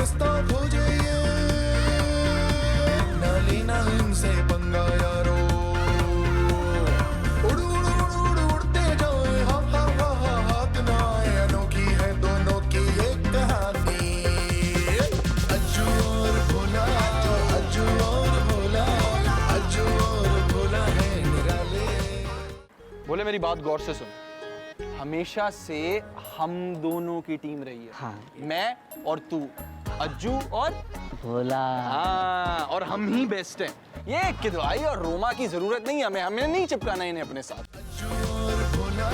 रास्ता खोजे ये, ना लेना इनसे पंगा यारो, उड़ उड़ उड़ उड़ उड़ते जाए, हा हा हा हा हाथ ना आए, अनोखी है दोनों की एक कहानी। अज्जू और भोला, अज्जू और भोला, अज्जू और भोला है निराले। बोले मेरी बात गौर से सुन, हमेशा से हम दोनों की टीम रही है। हाँ। मैं और तू, अज्जू और भोला। हाँ, और हम ही बेस्ट हैं। ये किदवाई और रोमा की जरूरत नहीं हमें, हमें नहीं चिपकाना इन्हें अपने साथ। अज्जू और भोला,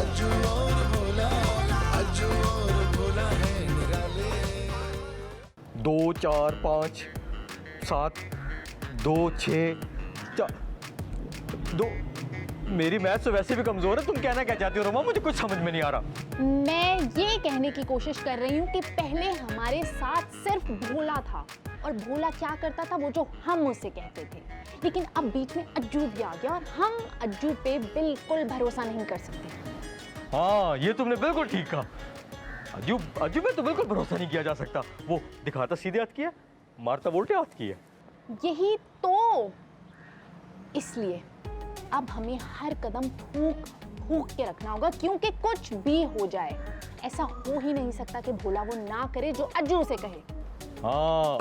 अज्जू और भोला, अज्जू और भोला है निराले। 2 4 5 7 2 6 4 2। मेरी मैथ तो वैसे भी कमजोर है, तुम कहना क्या चाहती हो रोमा? मुझे कुछ समझ में नहीं आ रहा। मैं ये कहने की कोशिश कर रही हूँ कि पहले हमारे साथ सिर्फ भोला था और भोला क्या करता था वो जो हम उससे कहते थे, लेकिन अब बीच में अज्जू भी आ गया और हम अज्जू पे बिल्कुल भरोसा नहीं कर सकते। हाँ, ये तुमने बिल्कुल ठीक कहा। अज्जू अज्जू पे तो बिल्कुल भरोसा नहीं किया जा सकता। वो दिखाता सीधे हाथ की है, मारता उल्टे हाथ की है। यही तो, इसलिए अब हमें हर कदम फूंक फूंक के रखना होगा, क्योंकि कुछ भी हो जाए ऐसा हो ही नहीं सकता कि भोला वो ना करे जो अज्जू उसे कहे। हाँ,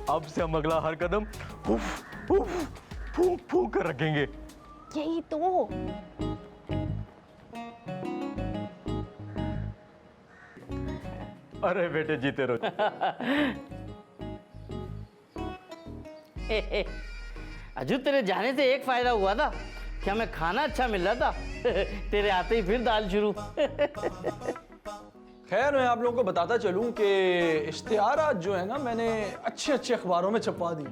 अब से हम अगला हर कदम उफ उफ फूंक फूंक कर रखेंगे। यही तो। अरे बेटे जीते रहो। अजू, तेरे जाने से एक फायदा हुआ था कि हमें खाना अच्छा मिल रहा था। तेरे आते ही फिर दाल शुरू। खैर, मैं आप लोगों को बताता चलूं कि इश्तिहारात जो है ना, मैंने अच्छे अच्छे अखबारों में छपवा दी।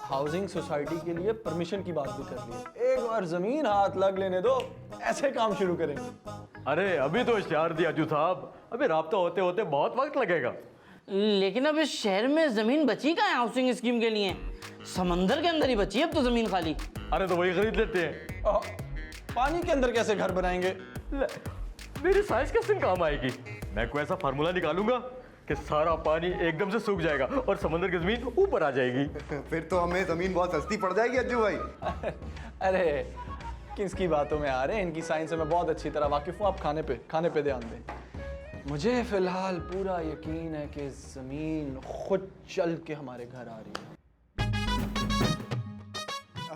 हाउसिंग सोसाइटी के लिए परमिशन की बात भी कर ली। एक बार जमीन हाथ लग लेने दो, ऐसे काम शुरू करेंगे। अरे अभी तो इश्तिहार दिया अज्जू साहब, अभी राब्ता होते होते बहुत वक्त लगेगा। लेकिन अब इस शहर में जमीन बची कहाँ है हाउसिंग स्कीम के लिए? समंदर के अंदर ही बची है अब तो जमीन खाली। अरे तो वही खरीद लेते हैं। पानी के अंदर कैसे घर बनाएंगे? मेरी साइंस किस दिन काम आएगी? मैं कोई ऐसा फार्मूला निकालूंगा कि सारा पानी एकदम से सूख जाएगा और समंदर की जमीन ऊपर आ जाएगी। फिर तो हमें जमीन बहुत सस्ती पड़ जाएगी अज्जू भाई। अरे किसकी बातों में आ रहे हैं, इनकी साइंस से मैं बहुत अच्छी तरह वाकिफ हूँ। आप खाने पे ध्यान दें। मुझे फिलहाल पूरा यकीन है कि जमीन खुद चल के हमारे घर आ रही है।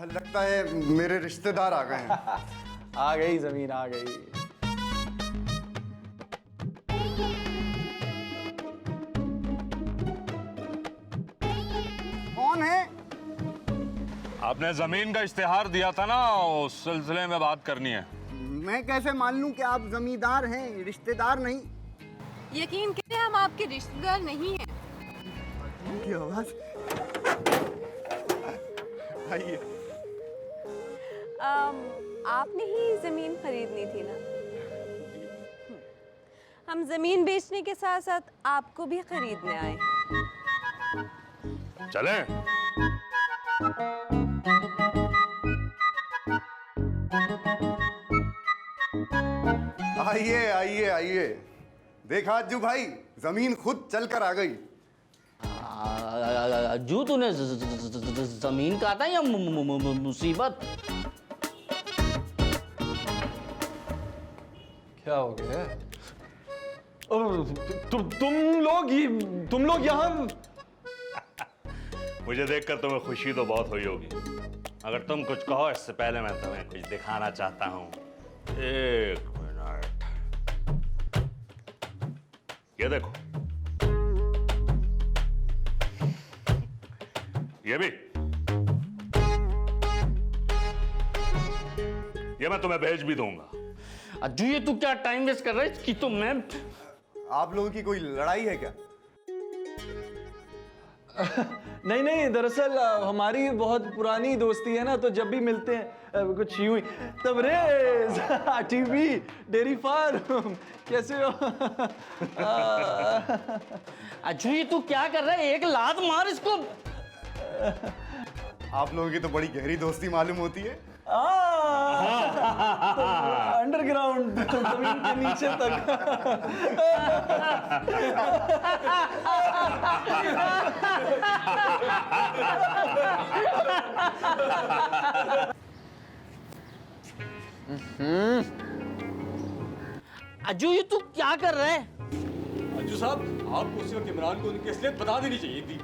लगता है मेरे रिश्तेदार आ गए हैं। आ गई जमीन, आ गई। कौन है? आपने जमीन का इश्तिहार दिया था ना, उस सिलसिले में बात करनी है। मैं कैसे मान लूं कि आप जमींदार हैं, रिश्तेदार नहीं? यकीन करें, हम आपके रिश्तेदार नहीं हैं। की आवाज। आइए। आपने ही जमीन खरीदनी थी ना? हम जमीन बेचने के साथ साथ आपको भी खरीदने आए। चलें? आइए आइए आइए। देखा अज्जू भाई, जमीन खुद चल कर आ गई। अज्जू, तूने जमीन कहा था या मुसीबत? क्या हो गया? तुम लोग यहाँ? मुझे देखकर तुम्हें खुशी तो बहुत हुई होगी। अगर तुम कुछ कहो इससे पहले मैं तुम्हें कुछ दिखाना चाहता हूँ। एक मिनट, ये देखो। ये भी, ये मैं तुम्हें भेज भी दूंगा। अज्जू, ये तू क्या टाइम वेस्ट कर रहा है? इसकी तो मैं... आप लोगों की कोई लड़ाई है क्या? नहीं नहीं, दरअसल हमारी बहुत पुरानी दोस्ती है ना, तो जब भी मिलते हैं कुछ यूं ही। तबरेज, टीवी, डेयरी फार्म, कैसे हो? अज्जू, ये तू क्या कर रहा है? एक लात मार इसको। आप लोगों की तो बड़ी गहरी दोस्ती मालूम होती है। अंडरग्राउंड जमीन के नीचे तक। अज्जू ये तू क्या कर रहा है? अज्जू साहब आपको उसी वक्त इमरान को उनकी असलियत बता देनी चाहिए थी।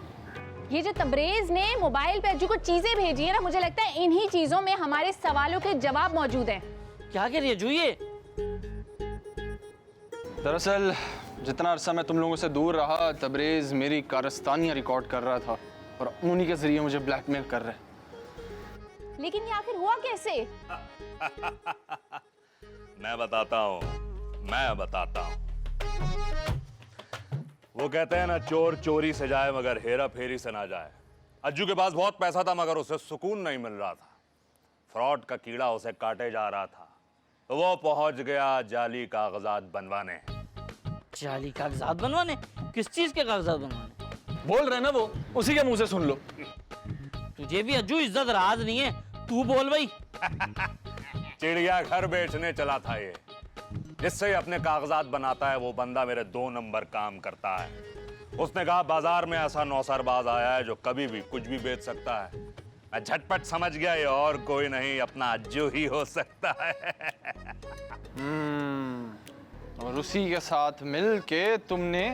ये जो तबरेज ने मोबाइल पे अज्जू को चीजें भेजी है ना, मुझे लगता है इन्हीं चीजों में हमारे सवालों के जवाब मौजूद हैं। क्या कह रही है अज्जू ये? दरअसल जितना अरसा मैं तुम लोगों से दूर रहा, तबरेज मेरी कारस्तानियां रिकॉर्ड कर रहा था और उन्हीं के जरिए मुझे ब्लैकमेल कर रहे हैं। लेकिन ये आखिर हुआ कैसे? मैं बताता हूँ। वो कहते हैं ना, चोर चोरी से जाए मगर हेरा फेरी से ना जाए। अज्जू के पास बहुत पैसा था मगर उसे सुकून नहीं मिल रहा था। फ्रॉड का कीड़ा उसे काटे जा रहा था, तो वो पहुंच गया जाली कागजात बनवाने। जाली कागजात बनवाने? किस चीज के कागजात बनवाने? बोल रहे ना वो, उसी के मुंह से सुन लो। तुझे भी अज्जू इज्जत राज नहीं है, तू बोल भाई। चिड़िया घर बेचने चला था ये। जिससे अपने कागजात बनाता है वो बंदा मेरे 2 नंबर काम करता है। उसने कहा बाजार में ऐसा नौसरबाज आया है जो कभी भी कुछ भी बेच सकता है। मैं झटपट समझ गया ये और कोई नहीं, अपना अज्जू ही हो सकता है। और उसी के साथ मिल के तुमने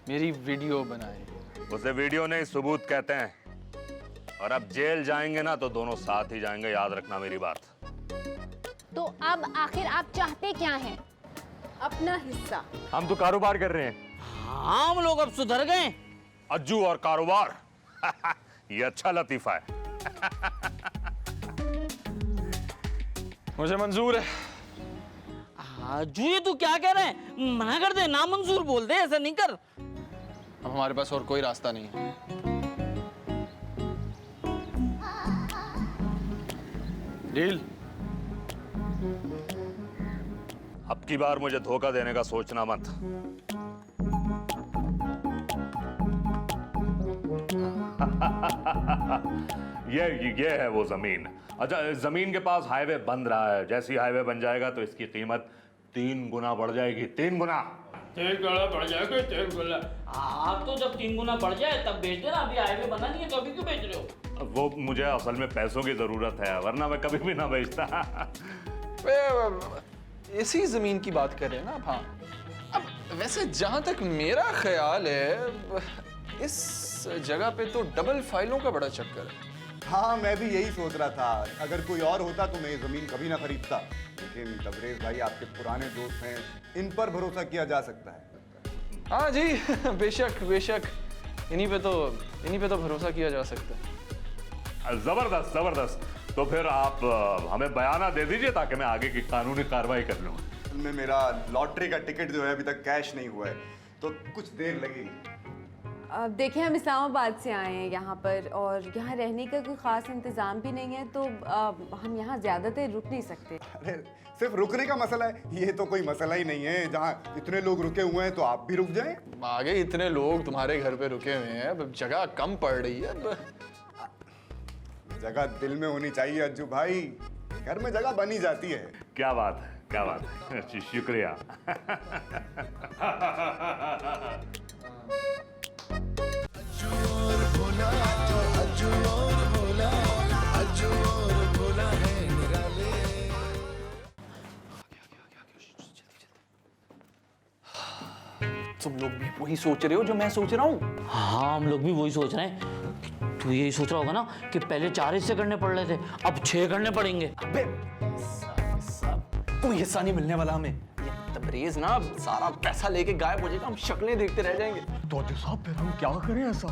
मेरी वीडियो बनाई। उसे वीडियो नहीं, सबूत कहते हैं। और अब जेल जाएंगे ना तो दोनों साथ ही जाएंगे, याद रखना मेरी बात। तो अब आखिर आप चाहते क्या हैं? अपना हिस्सा। हम तो कारोबार कर रहे हैं। हाँ, हम लोग अब सुधर गए। अज्जू और कारोबार ये अच्छा लतीफा है। मुझे मंजूर है। अज्जू ये तू क्या कह रहे हैं? मना कर दे, ना मंजूर बोल दे, ऐसा नहीं कर। अब हमारे पास और कोई रास्ता नहीं है। डील। अब की बार मुझे धोखा देने का सोचना मत। ये है वो जमीन। अच्छा, जमीन के पास हाईवे बन रहा है। जैसी हाईवे बन जाएगा तो इसकी कीमत 3 गुना बढ़ जाएगी। 3 गुना। 3 गुना बढ़ जाएगा, 3 गुना। आप तो जब 3 गुना बढ़ जाए तब बेच देना। अभी हाईवे बना नहीं है तो अभी क्यों बेच रहे हो? वो मुझे असल में पैसों की जरूरत है, वरना मैं कभी भी ना बेचता। इसी जमीन की बात कर रहे हैं ना आप? हाँ। अब वैसे जहां तक मेरा ख्याल है, इस जगह पे तो डबल फाइलों का बड़ा चक्कर है। हाँ, मैं भी यही सोच रहा था। अगर कोई और होता तो मैं ये जमीन कभी ना खरीदता। लेकिन तबरेज भाई आपके पुराने दोस्त हैं, इन पर भरोसा किया जा सकता है। हाँ जी, बेशक बेशक, इन्हीं पे तो भरोसा किया जा सकता है। जबरदस्त जबरदस्त। तो फिर आप हमें बयाना दे दीजिए ताकि मैं आगे की कानूनी कार्रवाई कर लूँ। में मेरा लॉटरी का टिकट जो है अभी तक कैश नहीं हुआ है, तो कुछ देर लगेगी। देखिए, हम इस्लामाबाद से आए हैं यहाँ पर, और यहाँ रहने का कोई ख़ास इंतज़ाम भी नहीं है, तो हम यहाँ ज़्यादा देर रुक नहीं सकते। अरे सिर्फ रुकने का मसला है, ये तो कोई मसला ही नहीं है। जहाँ इतने लोग रुके हुए हैं तो आप भी रुक जाएं। आगे इतने लोग तुम्हारे घर पे रुके हुए हैं, अब जगह कम पड़ रही है। जगह दिल में होनी चाहिए अज्जू भाई, घर में जगह बनी जाती है। क्या बात है, क्या बात है। शुक्रिया। अज्जू और भोला, अज्जू और भोला, अज्जू और भोला है निराले। तुम लोग भी वही सोच रहे हो जो मैं सोच रहा हूँ? हाँ, हम लोग भी वही सोच रहे हैं। तू यही सोच रहा होगा ना कि पहले 4 हिस्से करने पड़ रहे थे, अब 6 करने पड़ेंगे। अबे कोई हिस्सा नहीं मिलने वाला हमें। ये तबरेज ना सारा पैसा लेके गायब हो जाएगा, हम शक्लें देखते रह जाएंगे। तो अज्जू साहब फिर हम क्या करें ऐसा?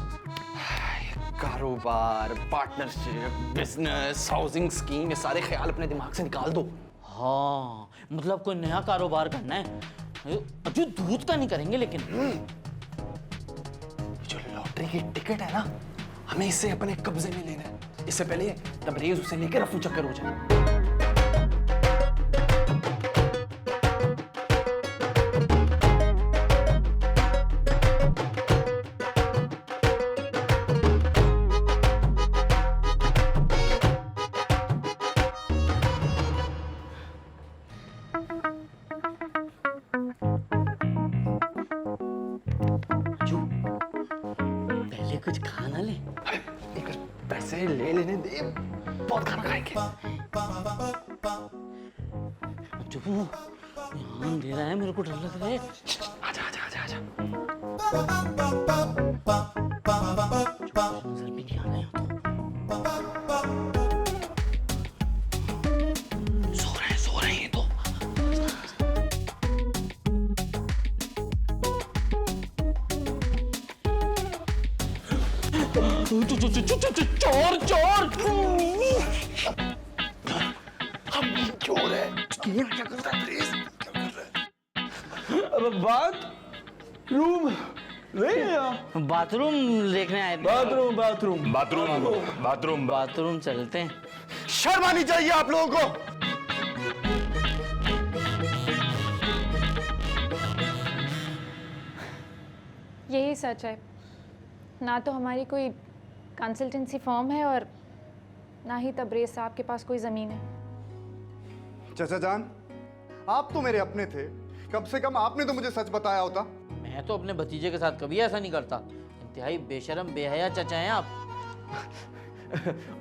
कारोबार, पार्टनरशिप, बिजनेस, हाउसिंग स्कीम, ये सारे ख्याल अपने दिमाग से निकाल दो। हाँ, मतलब कोई नया कारोबार करना है। अज्जू दूध का नहीं करेंगे, लेकिन जो लॉटरी की टिकट है ना, हमें इसे अपने कब्जे में लेना है। इससे पहले तबरेज उसे लेकर रफू चक्कर हो जाए। कुछ खाना ले। एक पैसे ले लेने दे, बहुत खाना खाएंगे। चुप हो, यहाँ दे रहा है, मेरे को डर लग रहा है। आजा आजा आजा आजा। नजर भी नहीं आना यहाँ तो। सो रहे हैं ये तो। चोर चोर। चोर है। क्या कर रहा है प्लीज? क्या कर रहा है? अब बात रूम नहीं, बाथरूम देखने आए थे। Bathroom bathroom bathroom bathroom bathroom चलते हैं। शर्म आनी चाहिए आप लोगों को। यही सच है, ना तो हमारी कोई कंसल्टेंसी फर्म है और ना ही तबरेज साहब के पास कोई ज़मीन है। चाचा जान, आप तो मेरे अपने थे, कम से कम आपने तो मुझे सच बताया होता। मैं तो अपने भतीजे के साथ कभी ऐसा नहीं करता। इंतहाई बेशरम बेहया चचा हैं आप।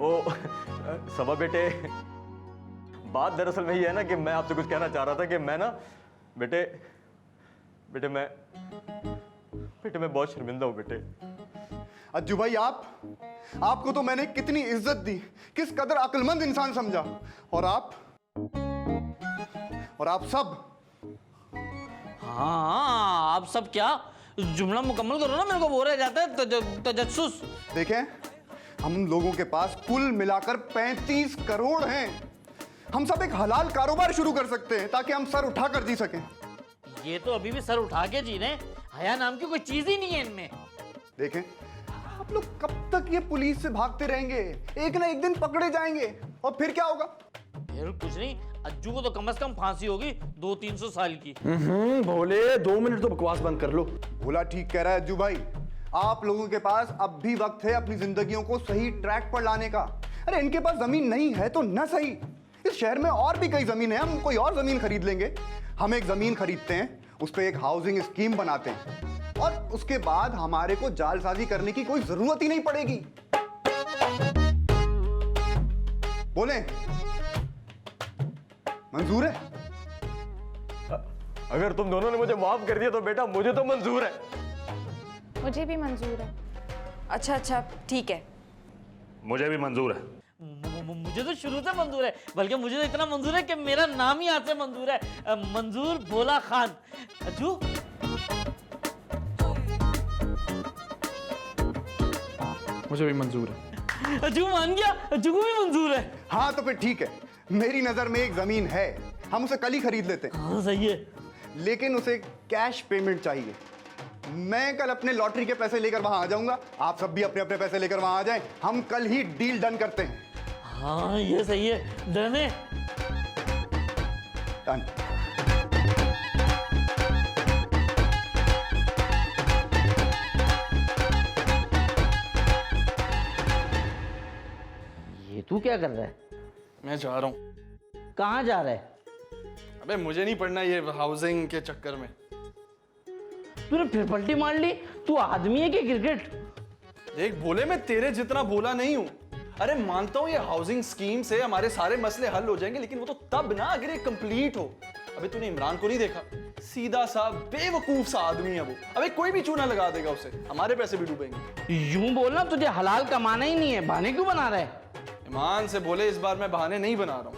ओ सबा बेटे, बात दरअसल में ये है ना कि मैं आपसे कुछ कहना चाह रहा था कि मैं ना बेटे मैं बहुत शर्मिंदा हूँ बेटे। अज्जू भाई, आपको तो मैंने कितनी इज्जत दी, किस कदर अक्लमंद इंसान समझा, और आप सब। हाँ, आप सब क्या? जुमला मुकम्मल करो ना, मेरे को वो रह जाता है तजस्सुस। देखें, हम लोगों के पास कुल मिलाकर 35 करोड़ हैं। हम सब एक हलाल कारोबार शुरू कर सकते हैं ताकि हम सर उठा कर जी सकें। ये तो अभी भी सर उठा के जी रहे हैं। हया नाम की कोई चीज ही नहीं है इनमें। देखें, आप लोग कब तक ये पुलिस से भागते रहेंगे? एक ना एक दिन पकड़े जाएंगे और फिर क्या होगा? फिर कुछ नहीं, अज्जू को तो कम से कम फांसी होगी 200-300 साल की। भोले 2 मिनट तो बकवास बंद कर लो। भोला ठीक कह रहा है अज्जू भाई। आप लोगों के पास अब भी वक्त है अपनी जिंदगियों को सही ट्रैक पर लाने का। अरे इनके पास जमीन नहीं है तो ना सही, इस शहर में और भी कई जमीन है, हम कोई और जमीन खरीद लेंगे। हम एक जमीन खरीदते हैं, उस पर एक हाउसिंग स्कीम बनाते हैं और उसके बाद हमारे को जालसाजी करने की कोई जरूरत ही नहीं पड़ेगी। बोले मंजूर है? अगर तुम दोनों ने मुझे माफ कर दिया तो बेटा मुझे तो मंजूर है। मुझे भी मंजूर है। अच्छा ठीक है। मुझे भी मंजूर है। मुझे तो शुरू से मंजूर है, बल्कि मुझे तो इतना मंजूर है कि मेरा नाम ही आज से मंजूर है, मंजूर भोला खान। अज्जू, मुझे भी मंजूर है। अज्जू मान गया, अज्जू को भी मंजूर है। हाँ तो फिर ठीक है, मेरी नजर में एक जमीन है, हम उसे कल ही खरीद लेते हैं। हाँ सही है। लेकिन उसे कैश पेमेंट चाहिए। मैं कल अपने लॉटरी के पैसे लेकर वहां आ जाऊंगा, आप सब भी अपने अपने पैसे लेकर वहां आ जाएं। हम कल ही डील डन करते हैं। हाँ ये सही है, डन है। डन। ये तू क्या कर रहा है? मैं जा रहा हूँ। कहाँ जा रहा है? अबे मुझे नहीं पढ़ना ये हाउसिंग के चक्कर में। तूने फिर पलटी मार ली। तू आदमी है कि क्रिकेट? देख भोले, मैं तेरे जितना भोला नहीं हूँ। अरे मानता हूँ ये हाउसिंग स्कीम से हमारे सारे मसले हल हो जाएंगे, लेकिन वो तो तब ना अगर ये कंप्लीट हो। अबे तूने इमरान को नहीं देखा? सीधा सा बेवकूफ सा आदमी है वो। अबे कोई भी चूना लगा देगा उसे, हमारे पैसे भी डूबेंगे। यूं बोलना, तुझे हलाल कमाना ही नहीं है, बहाने क्यों बना रहा है? ईमान से बोले, इस बार मैं बहाने नहीं बना रहा हूँ।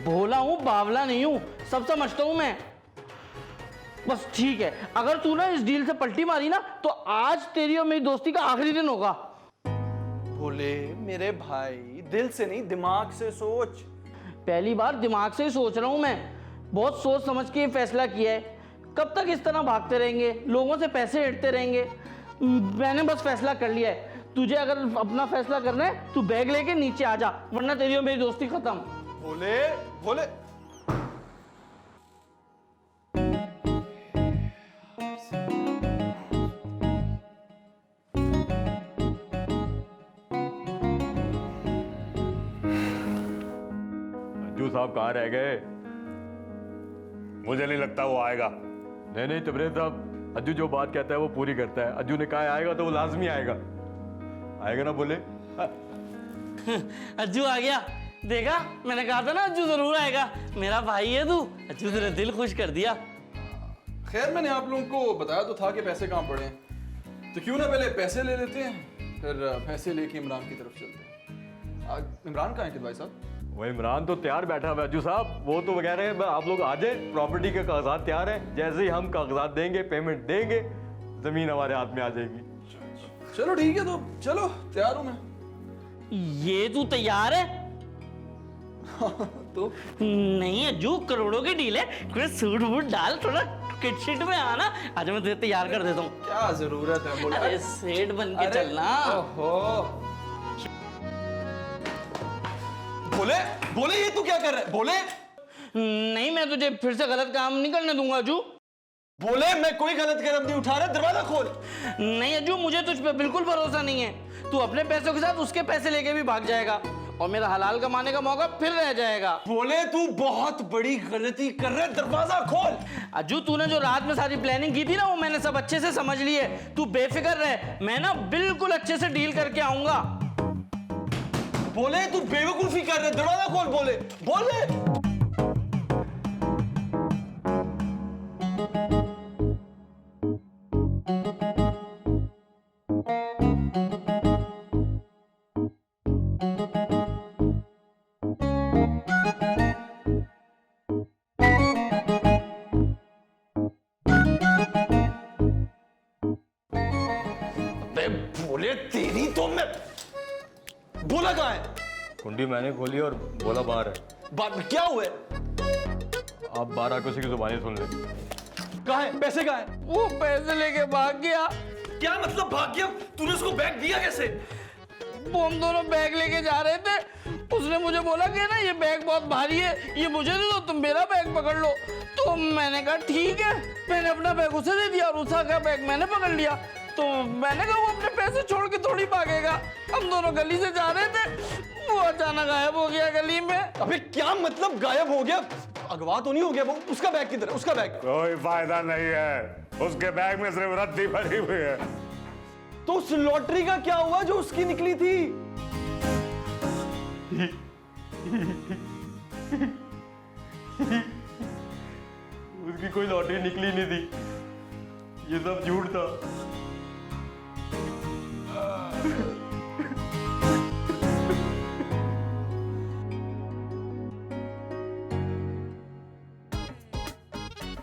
भोला हूँ, बावला नहीं हूँ, सब समझता हूँ मैं। बस ठीक है, अगर तू ना इस डील से पलटी मारी ना तो आज तेरी और मेरी दोस्ती का आखिरी दिन होगा। बोले मेरे भाई, दिल से नहीं दिमाग से सोच। पहली बार दिमाग से ही सोच रहा हूं मैं। बहुत सोच समझ के ये फैसला किया है। कब तक इस तरह भागते रहेंगे, लोगों से पैसे ऐंठते रहेंगे? मैंने बस फैसला कर लिया है। तुझे अगर अपना फैसला करना है तू बैग लेके नीचे आ जा, वरना तेरी और मेरी दोस्ती खत्म। बोले बोले अज्जू साहब कहाँ रह गए? मुझे नहीं लगता वो आएगा। नहीं तबरेज साहब, अज्जू जो बात कहता है वो पूरी करता है। अज्जू ने कहा आएगा तो वो लाजमी आएगा। आएगा ना बोले? अज्जू आ गया, देखा मैंने कहा था ना अज्जू जरूर आएगा, मेरा भाई है तू। अज्जू तेरा दिल खुश कर दिया। खैर मैंने आप लोगों को बताया तो था कि पैसे कहाँ पड़े हैं, तो क्यों ना पहले पैसे ले लेते हैं, फिर पैसे लेके इमरान की तरफ चलते हैं। इमरान कहाँ है भाई साहब? वो इमरान तो तैयार बैठा हुआ है अज्जू साहब, वो तो कह रहे हैं आप लोग आ जाए, प्रॉपर्टी के कागजात तैयार हैं, जैसे ही हम कागजात देंगे, पेमेंट देंगे, जमीन हमारे हाथ में आ जाएगी। चलो ठीक है, तो चलो तैयार हूँ मैं। ये तू तैयार है? तो नहीं अज्जू, करोड़ों की डील है, थोड़ा सूट वूट डाल, थोड़ा किट में आना, आज मैं तुझे तैयार कर देता हूँ। क्या जरूरत है बोल? अरे सेठ बन के चलना। ओहो बोले बोले, ये तू क्या कर रहा है? बोले नहीं, मैं तुझे फिर से गलत काम नहीं करने दूंगा अज्जू। बोले मैं कोई गलत कदम नहीं उठा रहा, दरवाजा खोल। नहीं अज्जू, मुझे तुझ पे बिल्कुल भरोसा नहीं है। तू अपने पैसों के साथ उसके पैसे लेके भी भाग जाएगा और मेरा हलाल कमाने का मौका फिर रह जाएगा। बोले तू बहुत बड़ी गलती कर रहा है, दरवाजा खोल। अज्जू तूने जो रात में सारी प्लानिंग की थी ना, वो मैंने सब अच्छे से समझ ली है, तू बेफिक्र रह, मैं ना बिल्कुल अच्छे से डील करके आऊंगा। बोले तू बेवकूफी कर रहा है, दरवाजा खोल। बोले बोले बोले तेरी तो मैं। बोला कहाँ है? कुंडी मैंने खोली और बोला बाहर है। बात क्या हुआ है? आप बाहर आकर उसी की जुबानी सुन ले। कहाँ है? पैसे कहाँ है? वो पैसे लेके भाग गया। क्या मतलब भाग गया? तूने उसको बैग दिया कैसे? वो हम दोनों बैग लेके जा रहे थे, उसने मुझे बोला कि ना ये बैग बहुत भारी है, ये मुझे दे दो, तुम मेरा बैग पकड़ लो। तो मैंने कहा ठीक है, मैंने अपना बैग उसे दे दिया और उसका बैग मैंने पकड़ लिया। तो मैंने कहा वो अपने पैसे छोड़ के थोड़ी भागेगा, हम दोनों गली से जा रहे थे, वो अचानक गायब हो गया गली में। अबे क्या मतलब गायब हो गया? अगवा तो नहीं हो गया वो? उसका बैग किधर है? उसका बैग? कोई फायदा नहीं है, उसके बैग में सिर्फ रद्दी भरी हुई है। तो उस लॉटरी का क्या हुआ जो उसकी निकली थी? उसकी कोई लॉटरी निकली नहीं थी, ये सब झूठ था।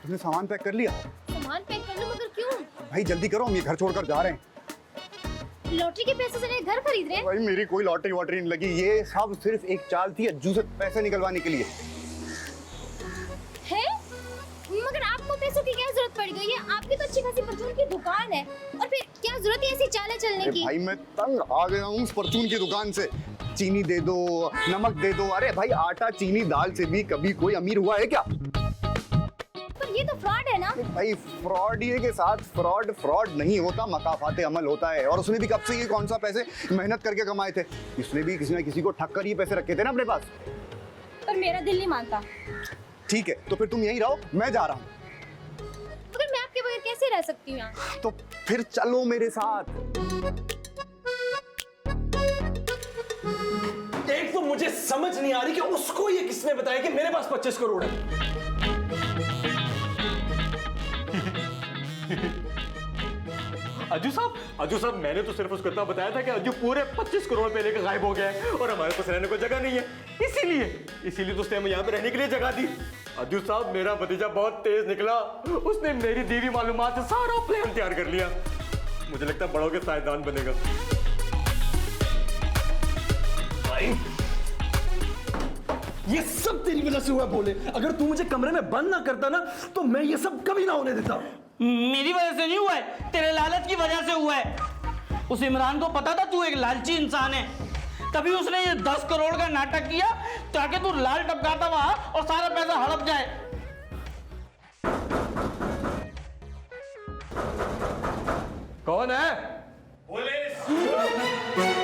तुमने सामान पैक कर लिया? सामान पैक कर लो, मगर क्यों? भाई जल्दी करो, हम ये घर छोड़कर जा रहे हैं। लॉटरी के पैसे से नए घर खरीद रहे हैं? भाई मेरी कोई लॉटरी वॉटरी नहीं लगी, ये सब सिर्फ एक चाल थी अज्जू से पैसे निकलवाने के लिए। है? मगर आपको पैसों की क्या जरूरत पड़ गई है? आपकी तो अच्छी खासी परचून की दुकान है, और फिर क्या जरूरत है ऐसी चालें चलने की? भाई मैं तंग आ गया हूँ उस परचून की दुकान से। चीनी दे दो, नमक दे दो, अरे भाई आटा चीनी दाल से भी कभी कोई अमीर हुआ है क्या? पर ये तो फ्रॉड है ना? भाई फ्रॉड ये के साथ फ्रॉड नहीं होता, मकाफाते अमल होता है। और उसने भी कब से ये कौन सा पैसे मेहनत करके कमाए थे? इसने भी किसी ना किसी को ठग कर ये पैसे रखे थे ना अपने पास। पर मेरा दिल नहीं मानता। ठीक है, तो फिर तुम यहीं रहो, मैं जा रहा हूँ। मगर मैं आपके बगैर कैसे रह सकती हूँ यहाँ? तो फिर चलो मेरे साथ। एक तो मुझे समझ नहीं आ रही कि उसको ये किसने बताया कि मेरे पास 25 करोड़ है। अज्जू साहब मैंने तो सिर्फ उसको इतना बताया था कि अज्जू पूरे 25 करोड़ रुपए लेकर गायब हो गया है और हमारे पास रहने को जगह नहीं है, इसीलिए तो उसने हमें यहाँ पे रहने के लिए जगह दी। अज्जू साहब मेरा भतीजा बहुत तेज निकला, उसने मेरी दीवी मालूमात से सारा प्लान तैयार कर लिया। मुझे लगता है बड़ों के साइंसदान बनेगा। भाई ये सब तेरी वजह से हुआ। बोले अगर तू मुझे कमरे में बंद ना करता ना, तो मैं ये सब कभी ना होने देता। मेरी वजह से नहीं हुआ है, तेरे लालच की वजह से हुआ है। उस इमरान को पता था तू एक लालची इंसान है, तभी उसने ये 10 करोड़ का नाटक किया ताकि तू लाल टपकाता वहां और सारा पैसा हड़प जाए। कौन है? पुलिस!